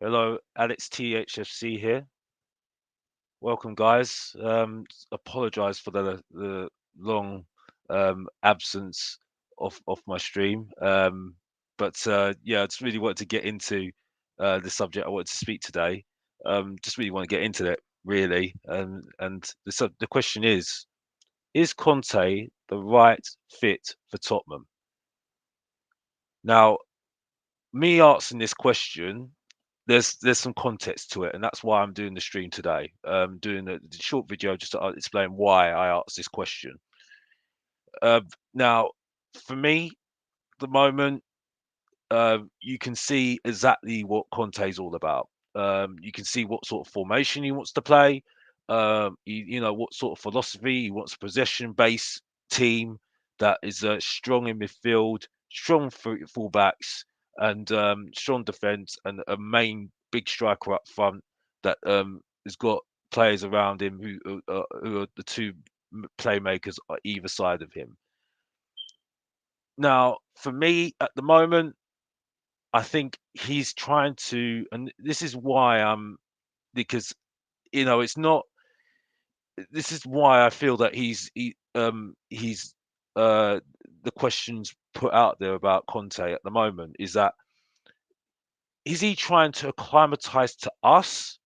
Hello, Alex thfc here. Welcome, guys. Apologize for the long absence of my stream. But yeah, I just really wanted to get into the subject I wanted to speak today. Just really want to get into it, really. And the question is Conte the right fit for Tottenham? Now, me answering this question, there's some context to it, and that's why I'm doing the stream today. Doing the short video just to explain why I asked this question. Uh, Now, for me, the moment, you can see exactly what Conte's all about. You can see what sort of formation he wants to play. You know what sort of philosophy he wants, a possession-based team that is strong in midfield, strong fullbacks, and strong defence, and a main big striker up front that has got players around him who are the two playmakers on either side of him. Now, for me, at the moment, I think he's trying to, and this is why because it's not. This is why I feel that he's uh, the questions put out there about Conte at the moment is that is he trying to acclimatize to us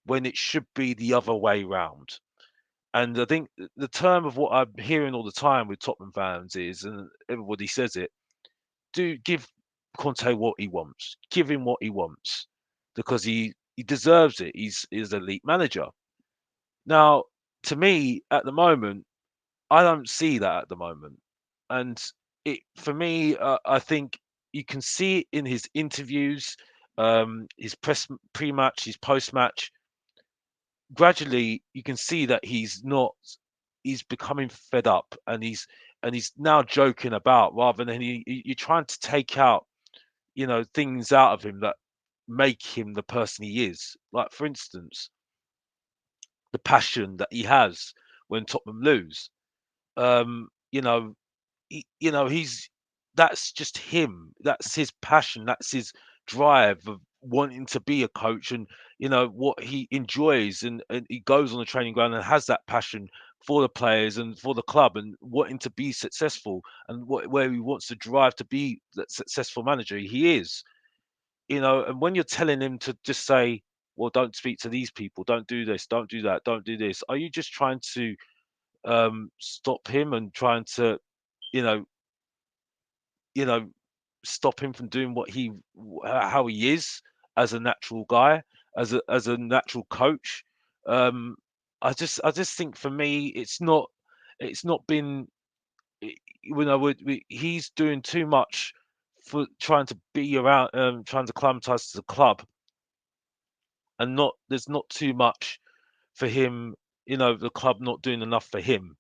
when it should be the other way round? And I think the term of what I'm hearing all the time with Tottenham fans is, and everybody says it, do give Conte what he wants. Give him what he wants because he deserves it. He's an elite manager. Now, to me, at the moment, I don't see that at the moment, and it for me, I think you can see it in his interviews, his pre-match, his post-match. Gradually, you can see that he's not. He's becoming fed up, and he's now joking about rather than you're trying to take out things out of him that make him the person he is. Like, for instance, the passion that he has when Tottenham lose. You know, he's that's just him. That's his passion. That's his drive of wanting to be a coach, and what he enjoys, and he goes on the training ground and has that passion for the players and for the club and wanting to be successful and where he wants to drive to be that successful manager he is. And when you're telling him to just say, well, don't speak to these people, don't do this, don't do that, don't do this, are you just trying to stop him and trying to, you know, you know, stop him from doing how he is as a natural guy, as a natural coach? Um, I just think for me, it's not been, he's doing too much for trying to be around, trying to climatize to the club, and not there's not too much for him. The club not doing enough for him.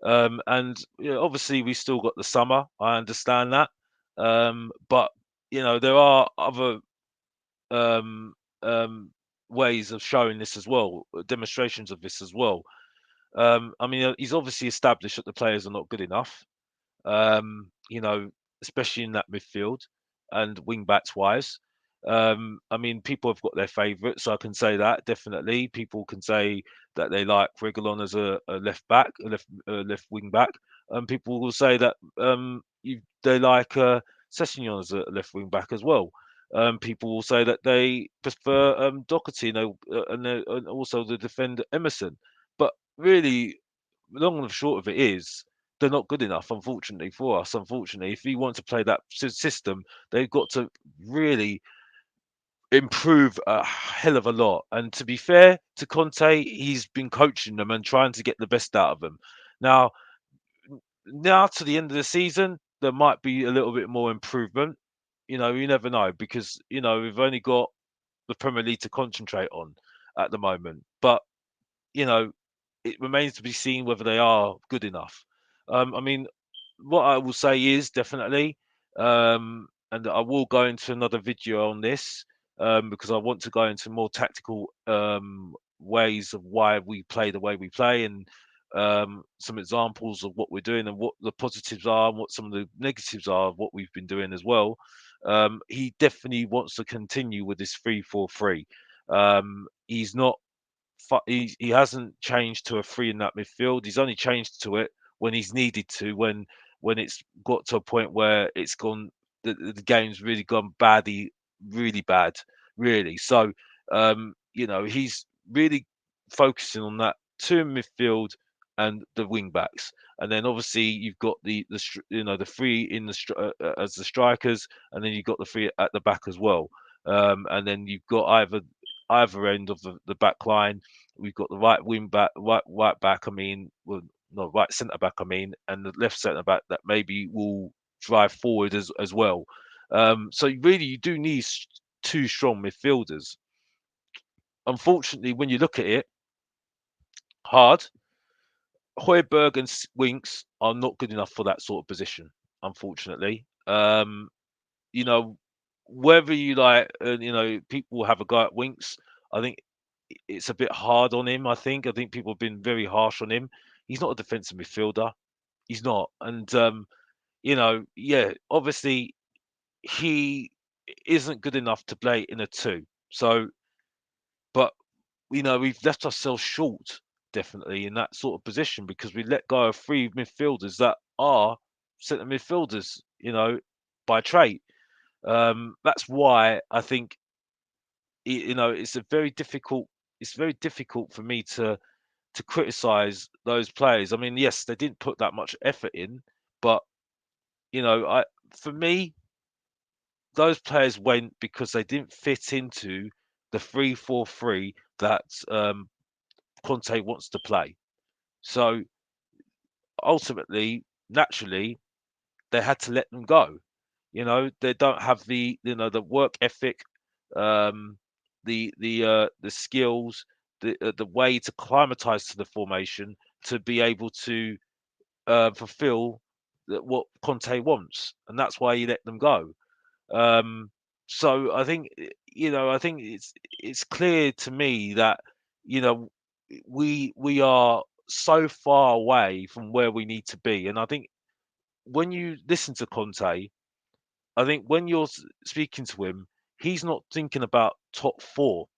And obviously we still got the summer. I understand that, but there are other um, um, ways of showing this as well, demonstrations of this as well. I mean, he's obviously established that the players are not good enough. Um, you know, Especially in that midfield and wing backs wise. I mean, people have got their favourites, so I can say that definitely. People can say that they like Reguilon as a left back, a left wing back, and people will say that they like Sessegnon as a left wing back as well. People will say that they prefer Doherty, and also the defender Emerson. But really, long and short of it is, they're not good enough, unfortunately for us. Unfortunately, if you want to play that system, they've got to really improve a hell of a lot. And to be fair to Conte, he's been coaching them and trying to get the best out of them. Now, now to the end of the season, there might be a little bit more improvement. You never know because we've only got the Premier League to concentrate on at the moment. But you know, it remains to be seen whether they are good enough. I mean, what I will say is definitely, and I will go into another video on this, because I want to go into more tactical ways of why we play the way we play, and some examples of what we're doing and what the positives are and what some of the negatives are of what we've been doing as well. He definitely wants to continue with this 3-4-3. He's not he hasn't changed to a three in that midfield. He's only changed to it when he's needed to, when it's got to a point where it's gone, the game's really gone badly, really bad, really. So he's really focusing on that two in midfield and the wing backs, and then obviously you've got the three in as the strikers, and then you've got the three at the back as well. And then you've got either end of the back line. We've got the right wing back, right back. I mean, well, no, right centre back. I mean, and the left centre back that maybe will drive forward as well. So really, you do need two strong midfielders. Unfortunately, when you look at it hard, Højbjerg and Winks are not good enough for that sort of position. Unfortunately, you know, whether you like, people have a go at Winks. I think it's a bit hard on him. I think people have been very harsh on him. He's not a defensive midfielder. He's not, and yeah, obviously he isn't good enough to play in a two. So, but we've left ourselves short definitely in that sort of position because we let go of three midfielders that are centre midfielders, by trait. That's why I think it's a very difficult. It's very difficult for me to criticize those players. I mean, yes, they didn't put that much effort in, but I for me, those players went because they didn't fit into the 3-4-3 that Conte wants to play. So ultimately, naturally, they had to let them go. They don't have the work ethic, um, the skills, the way to climatize to the formation to be able to fulfill what Conte wants, and that's why he let them go. Um, so I think it's clear to me that you know we are so far away from where we need to be, and I think when you listen to Conte, I think when you're speaking to him, he's not thinking about top four.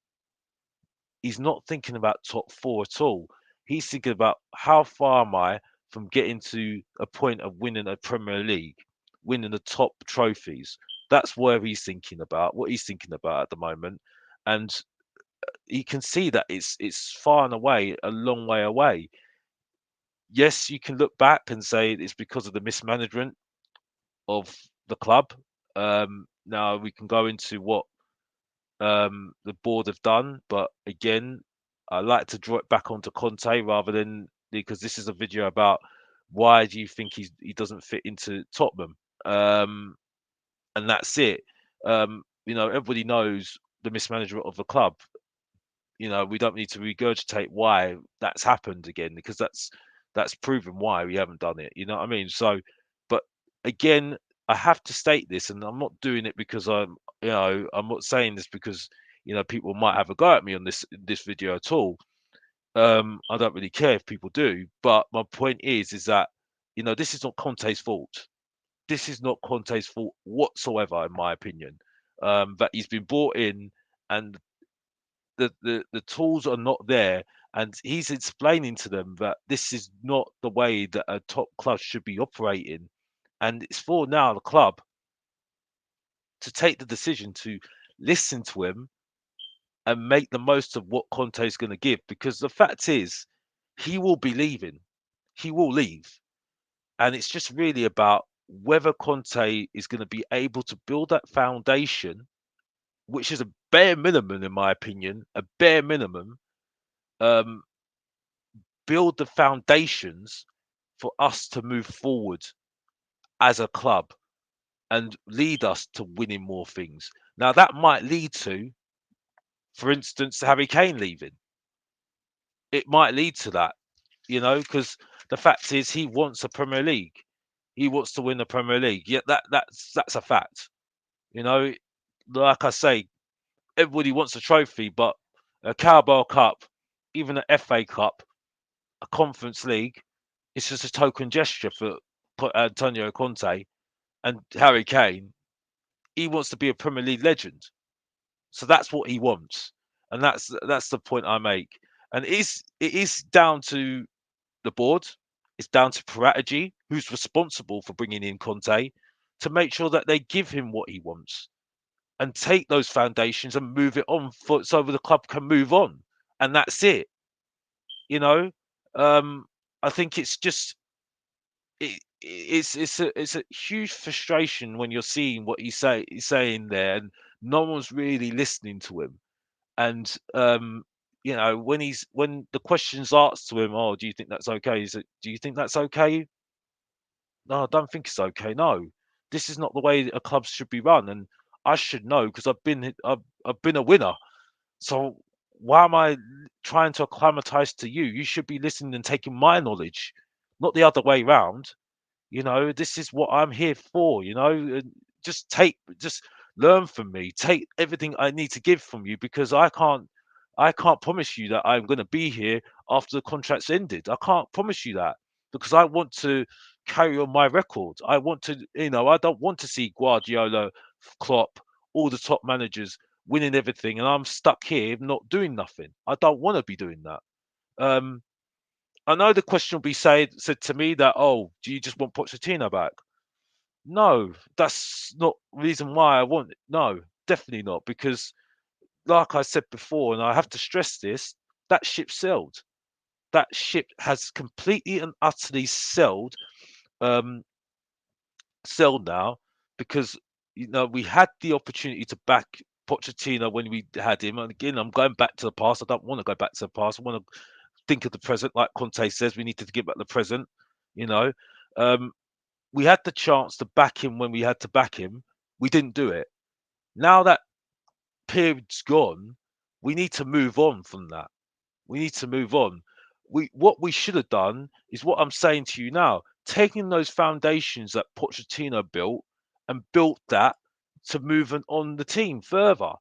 He's not thinking about top four at all. He's thinking about how far am I from getting to a point of winning a Premier League, winning the top trophies. That's where he's thinking about, what he's thinking about at the moment. And you can see that it's far and away a long way away. Yes, you can look back and say it's because of the mismanagement of the club. Now we can go into what the board have done. But again, I like to draw it back onto Conte rather than, because this is a video about why do you think he doesn't fit into Tottenham, and that's it. Everybody knows the mismanagement of the club. We don't need to regurgitate why that's happened again because that's proven why we haven't done it. You know what I mean? So, but again, I have to state this, and I'm not doing it because I'm not saying this because people might have a go at me on this video at all. I don't really care if people do, but my point is that this is not Conte's fault. This is not Conte's fault whatsoever, in my opinion. That he's been brought in and the tools are not there, and he's explaining to them that this is not the way that a top club should be operating, and it's for now the club to take the decision to listen to him and make the most of what Conte is going to give, because the fact is he will be leaving, he will leave, and it's just really about whether Conte is going to be able to build that foundation, which is a bare minimum in my opinion, a bare minimum. um, Build the foundations for us to move forward as a club and lead us to winning more things. Now, that might lead to, for instance, Harry Kane leaving. It might lead to that, because the fact is he wants a Premier League. He wants to win the Premier League. Yeah, that's a fact. You know, like I say, everybody wants a trophy, but a Carabao Cup, even an FA Cup, a Conference League, it's just a token gesture for Antonio Conte and Harry Kane. he wants to be a Premier League legend. So that's what he wants, and that's the point I make. And it is down to the board. It's down to Parategy, who's responsible for bringing in Conte, to make sure that they give him what he wants and take those foundations and move it on for so the club can move on, and that's it. You know, um, I think it's just it's a huge frustration when you're seeing what he's saying there, and no one's really listening to him. And when the question's asked to him, "Oh, do you think that's okay?" Is it, "Do you think that's okay?" No, I don't think it's okay. No, this is not the way a club should be run, and I should know because I've been a winner. So why am I trying to acclimatize to you? You should be listening and taking my knowledge, not the other way round. This is what I'm here for. And just learn from me. Take everything I need to give from you because I can't promise you that I'm going to be here after the contract's ended. I can't promise you that because I want to carry on my record. I want to, I don't want to see Guardiola, Klopp, all the top managers winning everything, and I'm stuck here not doing nothing. I don't want to be doing that. Um, I know the question will be said to me that, "Oh, do you just want Pochettino back?" No, that's not the reason why I want it. No, definitely not. Because, like I said before, and I have to stress this, that ship sailed. That ship has completely and utterly um, sailed now because we had the opportunity to back Pochettino when we had him. And again, I'm going back to the past. I don't want to go back to the past. I want to think of the present, like Conte says. We need to give back the present. You know, um, we had the chance to back him when we had to back him. We didn't do it. Now that period's gone, we need to move on from that. We need to move on. What we should have done is what I'm saying to you now, taking those foundations that Pochettino built and built that to move on the team further.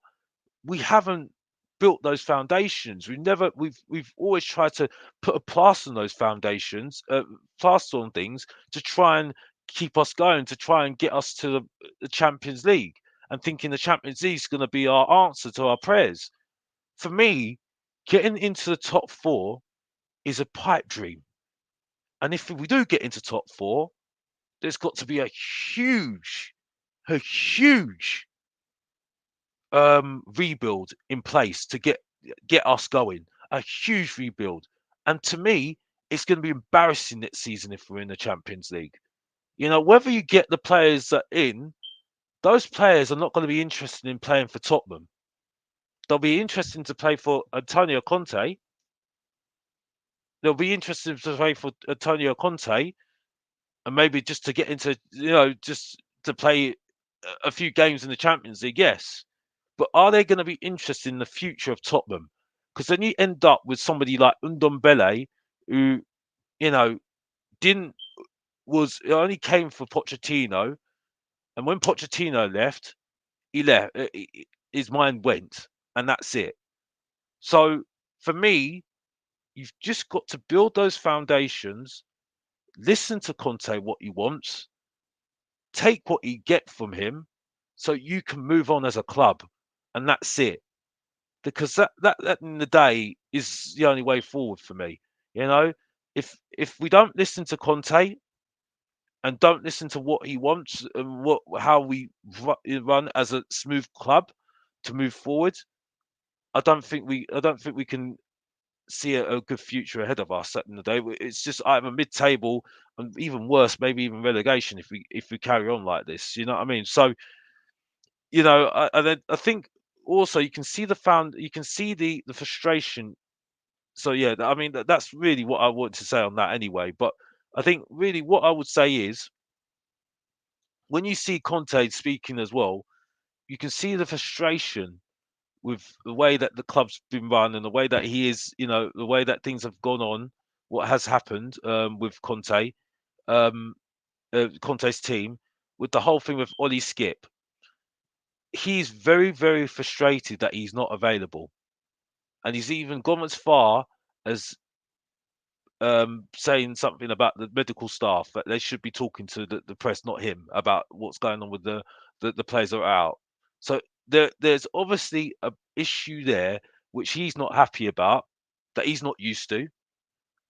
We haven't built those foundations. We've always tried to put a plaster on those foundations, plaster on things to try and keep us going, to try and get us to the Champions League, and thinking the Champions League is going to be our answer to our prayers. For me, getting into the top four is a pipe dream, and if we do get into top four, there's got to be huge, a huge rebuild in place to get us going. A huge rebuild. And to me, it's going to be embarrassing next season if we're in the Champions League. Whether you get the players that in, those players are not going to be interested in playing for Tottenham. They'll be interested to play for Antonio Conte. They'll be interested to play for Antonio Conte, and maybe just to get into, just to play a few games in the Champions League. Yes, but are they going to be interested in the future of Tottenham? Because then you end up with somebody like Ndombele, who you know didn't was only came for Pochettino, and when Pochettino left, he left. His mind went, and that's it. So for me, you've just got to build those foundations. Listen to Conte what he wants. Take what you get from him, so you can move on as a club, and that's it. Because that in the day is the only way forward for me. You know, if we don't listen to Conte and don't listen to what he wants and how we run as a smooth club to move forward, I don't think we can see a good future ahead of us at the end of the day. It's just either mid-table and even worse, maybe even relegation if we carry on like this. You know what I mean? So and then I think also you can see the frustration. So yeah, I mean that's really what I want to say on that anyway. But I think really what I would say is when you see Conte speaking as well, you can see the frustration with the way that the club's been run and the way that he is, the way that things have gone on, what has happened with Conte's team, with the whole thing with Ollie Skip. He's very, very frustrated that he's not available, and he's even gone as far as saying something about the medical staff that they should be talking to the press, not him, about what's going on with the players that are out. So there's obviously a issue there which he's not happy about, that he's not used to,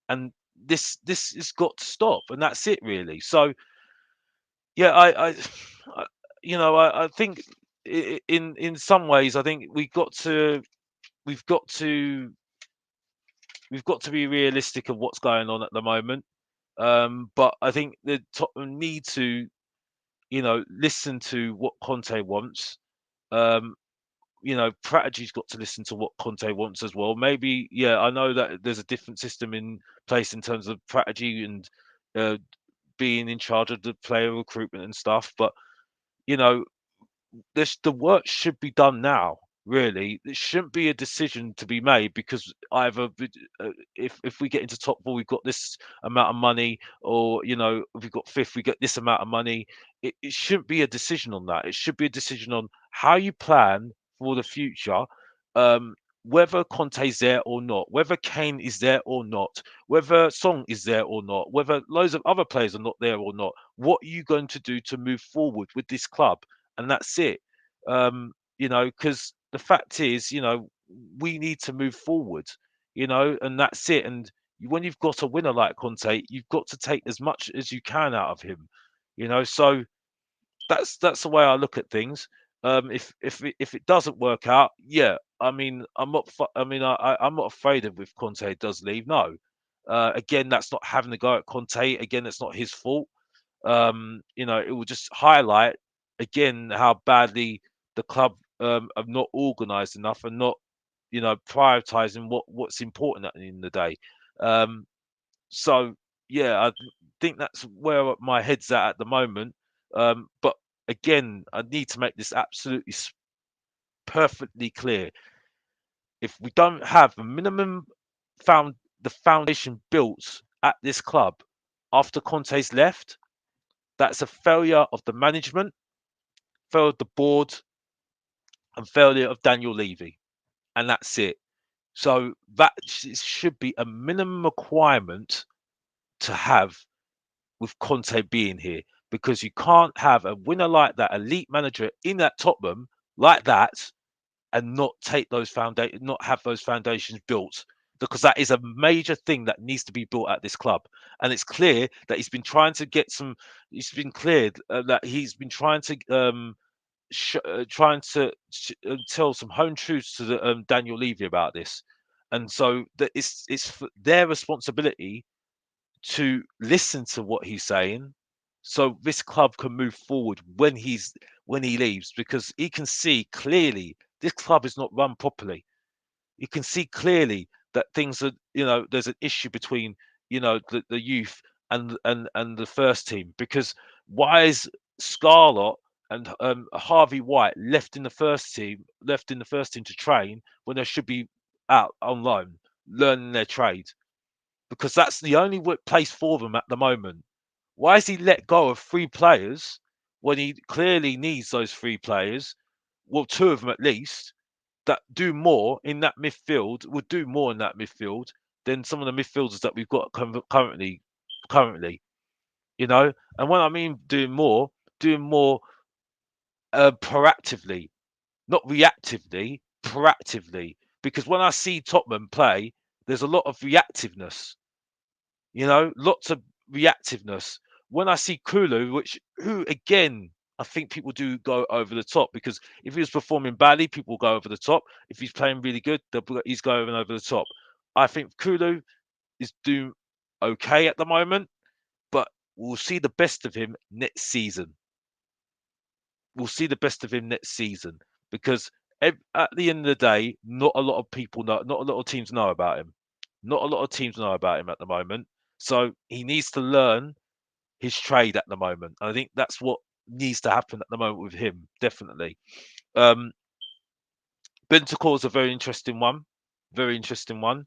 and this has got to stop, and that's it really. So yeah, I I think in some ways I think we've got to we've got to be realistic of what's going on at the moment. But I think the Tottenham need to, listen to what Conte wants. Um, Pratigy's got to listen to what Conte wants as well. Maybe, yeah, I know that there's a different system in place in terms of Pratigy and uh, being in charge of the player recruitment and stuff, but you know, the work should be done now. Really, it shouldn't be a decision to be made because either if we get into top four, we've got this amount of money, or if we've got fifth, we get this amount of money. It shouldn't be a decision on that. It should be a decision on how you plan for the future. Um, whether Conte's there or not, whether Kane is there or not, whether Song is there or not, whether loads of other players are not there or not. What are you going to do to move forward with this club? And that's it. Because the fact is, we need to move forward, and that's it. And when you've got a winner like Conte, you've got to take as much as you can out of him, So that's the way I look at things. If it doesn't work out, yeah, I mean, I'm not afraid of if Conte does leave. No, again, that's not having to go at Conte. Again, it's not his fault. It will just highlight again how badly the club are not organised enough and not, prioritising what's important at the end of the day. Um, so yeah, I think that's where my head's at the moment. But again, I need to make this absolutely perfectly clear. If we don't have a minimum found the foundation built at this club after Conte's left, that's a failure of the management, failure of the board, and failure of Daniel Levy, and that's it. So that should be a minimum requirement to have with Conte being here, because you can't have a winner like that, elite manager in that Tottenham like that, and not have those foundations built. Because that is a major thing that needs to be built at this club, and it's clear that he's been trying to get some. It's been cleared that he's been trying to tell some home truths to Daniel Levy about this, and so that it's their responsibility to listen to what he's saying, so this club can move forward when he leaves, because he can see clearly this club is not run properly. You can see clearly that things are, there's an issue between, the youth and the first team, because why is Scarlett and Harvey White left in the first team to train when they should be out on loan learning their trade? Because that's the only place for them at the moment. Why has he let go of three players when he clearly needs those three players? Well, two of them at least, that do more in that midfield, would do more in that midfield than some of the midfielders that we've got currently, And when I mean doing more proactively, not reactively, proactively. Because when I see Tottenham play, there's a lot of reactiveness, lots of reactiveness. When I see Kulu, who again, I think people do go over the top, because if he was performing badly, people go over the top. If he's playing really good, he's going over the top. I think Kulu is doing okay at the moment, but we'll see the best of him next season. We'll see the best of him next season, because at the end of the day, not a lot of people know, not a lot of teams know about him. Not a lot of teams know about him at the moment. So he needs to learn his trade at the moment. I think that's what needs to happen at the moment with him, definitely. Um, Bentacore is a very interesting one. Very interesting one.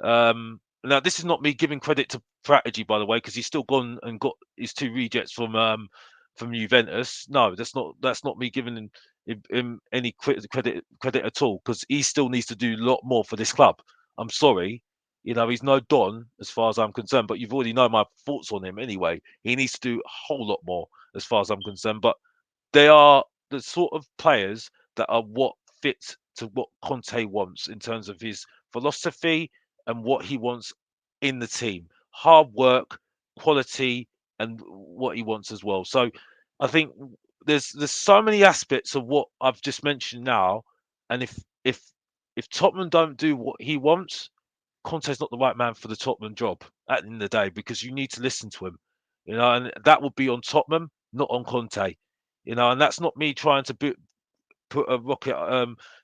Now, this is not me giving credit to Strategy, by the way, because he's still gone and got his two rejects from Juventus. No, that's not me giving him any credit at all, because he still needs to do a lot more for this club. I'm sorry, He's no Don as far as I'm concerned, but you've already know my thoughts on him anyway. He needs to do a whole lot more as far as I'm concerned. But they are the sort of players that are what fit to what Conte wants in terms of his philosophy and what he wants in the team. Hard work, quality, and what he wants as well. So I think there's so many aspects of what I've just mentioned now, and if Tottenham don't do what he wants, Conte's not the right man for the Tottenham job at the end of the day because you need to listen to him, and that would be on Tottenham, not on Conte, and that's not me trying to put a rocket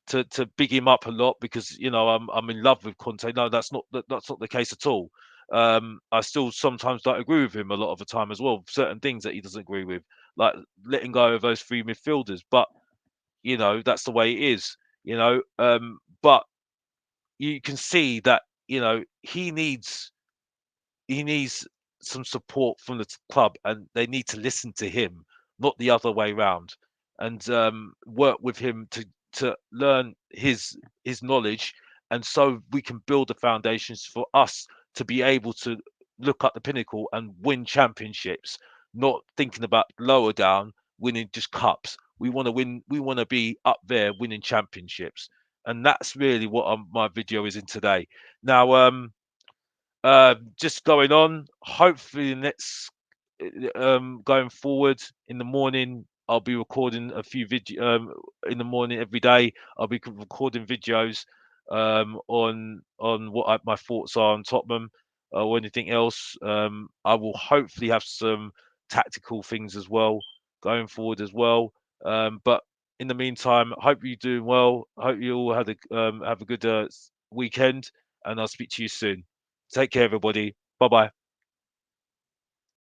to big him up a lot because I'm in love with Conte. No, that's not the case at all. I still sometimes don't agree with him a lot of the time as well. Certain things that he doesn't agree with, like letting go of those three midfielders, but that's the way it is. But you can see that he needs some support from the club, and they need to listen to him, not the other way round, and work with him to learn his knowledge, and so we can build the foundations for us to be able to look at the pinnacle and win championships, not thinking about lower down, winning just cups. We want to win. We want to be up there winning championships, and that's really what my video is in today. Now, just going on. Hopefully, the next going forward in the morning, I'll be recording a few video in the morning every day. I'll be recording videos on what my thoughts are on Tottenham or anything else. I will hopefully have some tactical things as well going forward as well. But in the meantime, hope you're doing well. Hope you all have a good weekend, and I'll speak to you soon. Take care, everybody. Bye bye.